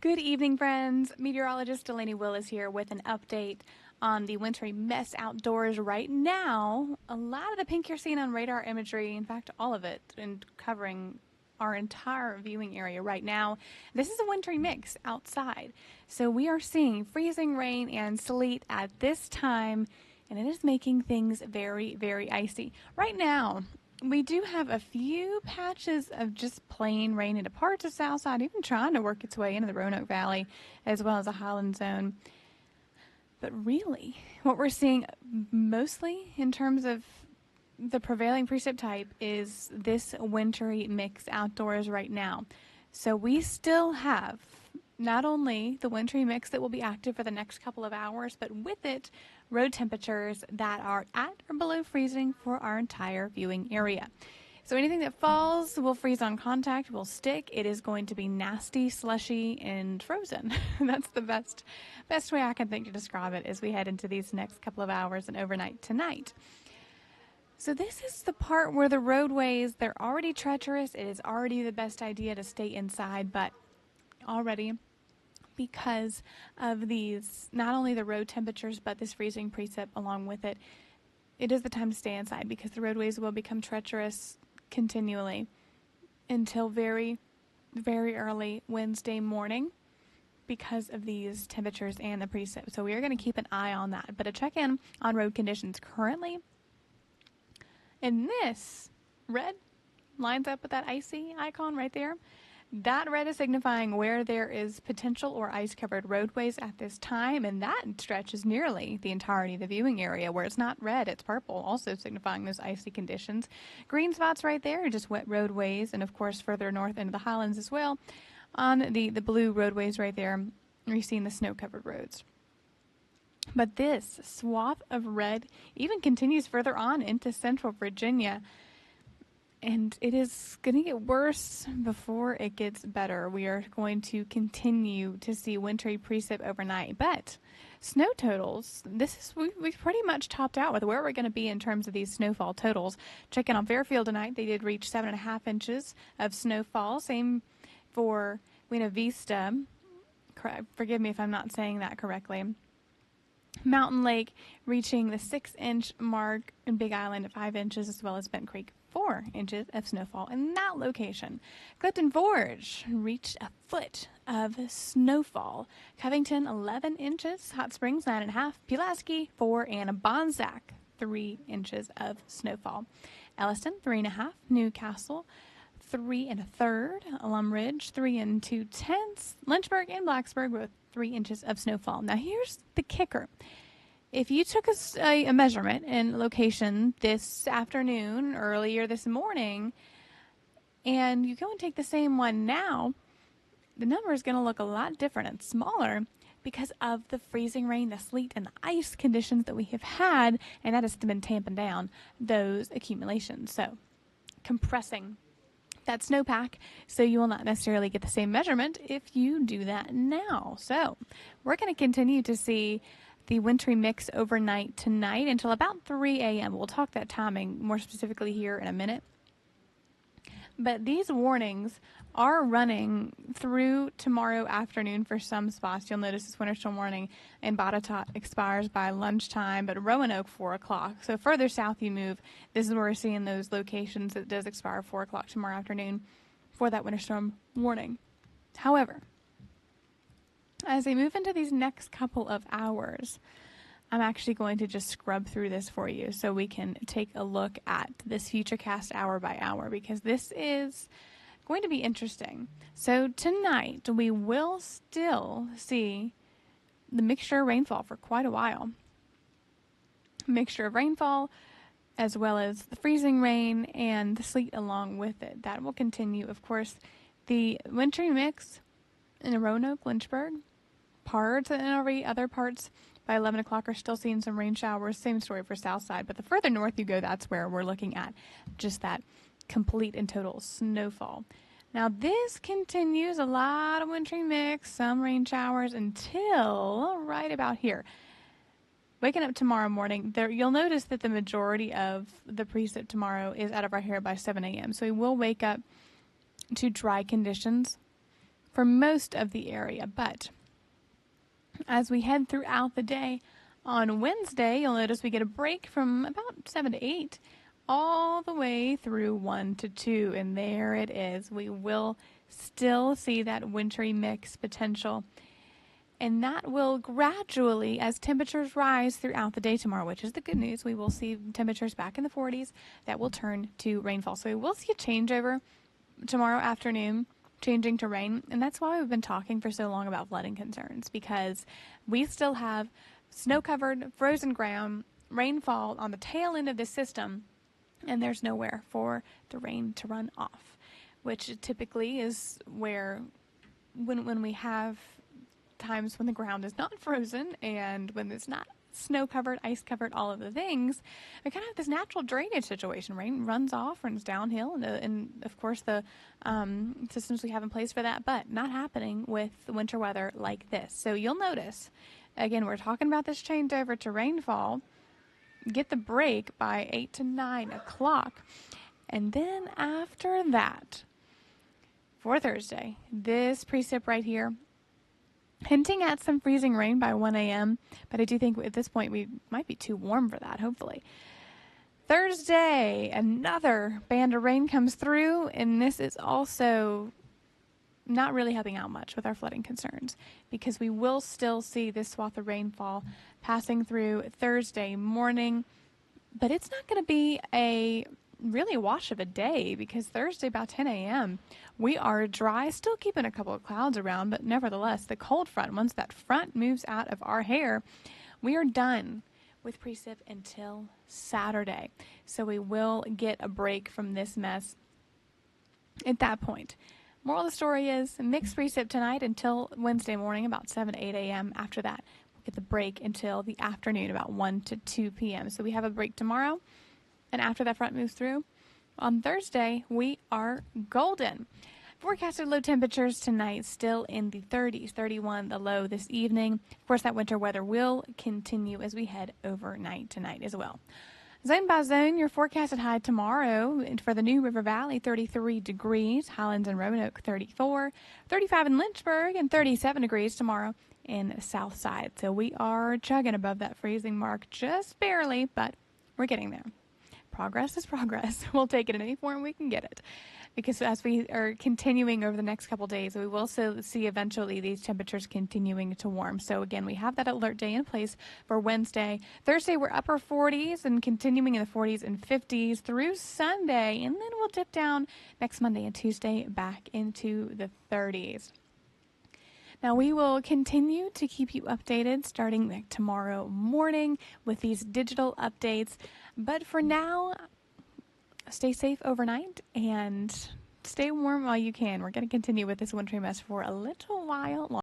Good evening, friends. Meteorologist Delaney Willis here with an update on the wintry mess outdoors right now. A lot of the pink you're seeing on radar imagery, in fact, all of it, and covering our entire viewing area right now. This is a wintry mix outside. So we are seeing freezing rain and sleet at this time, and it is making things very, very icy. Right now, we do have a few patches of just plain rain into parts of Southside, even trying to work its way into the Roanoke Valley, as well as the Highland Zone. But really, what we're seeing mostly in terms of the prevailing precip type is this wintry mix outdoors right now. So we still have not only the wintry mix that will be active for the next couple of hours, but with it, road temperatures that are at or below freezing for our entire viewing area. So anything that falls will freeze on contact, will stick. It is going to be nasty, slushy, and frozen. That's the best way I can think to describe it as we head into these next couple of hours and overnight tonight. So this is the part where the roadways, they're already treacherous. It is already the best idea to stay inside, but already because of these, not only the road temperatures, but this freezing precip along with it, it is the time to stay inside because the roadways will become treacherous continually until very, very early Wednesday morning because of these temperatures and the precip. So we are going to keep an eye on that. But a check-in on road conditions currently. And this red lines up with that icy icon right there. That red is signifying where there is potential or ice-covered roadways at this time, and that stretches nearly the entirety of the viewing area. Where it's not red, it's purple, also signifying those icy conditions. Green spots right there are just wet roadways, and of course further north into the Highlands as well. On the blue roadways right there, you're seeing the snow-covered roads. But this swath of red even continues further on into central Virginia. And it is going to get worse before it gets better. We are going to continue to see wintry precip overnight. But snow totals, we've pretty much topped out with where we're going to be in terms of these snowfall totals. Checking on Fairfield tonight, they did reach 7.5 inches of snowfall. Same for Buena Vista. Forgive me if I'm not saying that correctly. Mountain Lake reaching the 6-inch mark, in Big Island at 5 inches, as well as Bent Creek 4 inches of snowfall in that location. Clifton Forge reached a foot of snowfall. Covington 11 inches, Hot Springs 9.5, Pulaski 4, and Bonsack 3 inches of snowfall. Elliston 3.5, Newcastle 3 1/3, Alum Ridge 3 2/10, Lynchburg and Blacksburg with 3 inches of snowfall. Now here's the kicker. If you took a measurement in location this afternoon, earlier this morning, and you go and take the same one now, the number is going to look a lot different and smaller because of the freezing rain, the sleet, and the ice conditions that we have had, and that has been tamping down those accumulations. So compressing that snowpack, so you will not necessarily get the same measurement if you do that now. So we're going to continue to see the wintry mix overnight tonight until about 3 a.m. We'll talk that timing more specifically here in a minute. But these warnings are running through tomorrow afternoon for some spots. You'll notice this winter storm warning in Botetourt expires by lunchtime, but Roanoke 4 o'clock. So further south you move, this is where we're seeing those locations that does expire 4 o'clock tomorrow afternoon for that winter storm warning. However, as we move into these next couple of hours, I'm actually going to just scrub through this for you so we can take a look at this Futurecast hour by hour, because this is going to be interesting. So tonight we will still see the mixture of rainfall for quite a while. Mixture of rainfall as well as the freezing rain and the sleet along with it. That will continue. Of course, the wintry mix in Roanoke, Lynchburg, parts of NRV, other parts by 11 o'clock are still seeing some rain showers. Same story for Southside, but the further north you go, that's where we're looking at just that complete and total snowfall. Now this continues, a lot of wintry mix, some rain showers until right about here. Waking up tomorrow morning, you'll notice that the majority of the precip tomorrow is out of our hair by 7 a.m. So we will wake up to dry conditions for most of the area. But as we head throughout the day, on Wednesday, you'll notice we get a break from about 7 to 8 all the way through 1 to 2. And there it is. We will still see that wintry mix potential. And that will gradually, as temperatures rise throughout the day tomorrow, which is the good news, we will see temperatures back in the 40s. That will turn to rainfall. So we will see a changeover tomorrow afternoon, changing to rain. And that's why we've been talking for so long about flooding concerns, because we still have snow-covered, frozen ground, rainfall on the tail end of this system, and there's nowhere for the rain to run off, which typically is where, when we have times when the ground is not frozen and when it's not snow-covered, ice-covered, all of the things, we kind of have this natural drainage situation. Rain runs off, runs downhill, and of course the systems we have in place for that, but not happening with the winter weather like this. So you'll notice, again, we're talking about this changeover to rainfall. Get the break by 8 to 9 o'clock. And then after that, for Thursday, this precip right here, hinting at some freezing rain by 1 a.m., but I do think at this point we might be too warm for that, hopefully. Thursday, another band of rain comes through, and this is also not really helping out much with our flooding concerns, because we will still see this swath of rainfall passing through Thursday morning, but it's not going to be a really wash of a day, because Thursday about 10 a.m. we are dry, still keeping a couple of clouds around, but nevertheless the cold front, once that front moves out of our hair, we are done with precip until Saturday. So we will get a break from this mess at that point. Moral of the story is mixed precip tonight until Wednesday morning about 7 to 8 a.m. After that, we'll get the break until the afternoon about 1 to 2 p.m. So we have a break tomorrow, and after that front moves through, on Thursday, we are golden. Forecasted low temperatures tonight still in the 30s, 31 the low this evening. Of course, that winter weather will continue as we head overnight tonight as well. Zone by zone, your forecasted high tomorrow for the New River Valley, 33 degrees. Highlands and Roanoke, 34. 35 in Lynchburg, and 37 degrees tomorrow in the south side. So we are chugging above that freezing mark just barely, but we're getting there. Progress is progress. We'll take it in any form we can get it, because as we are continuing over the next couple days, we will see eventually these temperatures continuing to warm. So again, we have that alert day in place for Wednesday. Thursday, we're upper 40s and continuing in the 40s and 50s through Sunday, and then we'll dip down next Monday and Tuesday back into the 30s. Now, we will continue to keep you updated starting tomorrow morning with these digital updates. But for now, stay safe overnight and stay warm while you can. We're going to continue with this wintry mess for a little while longer.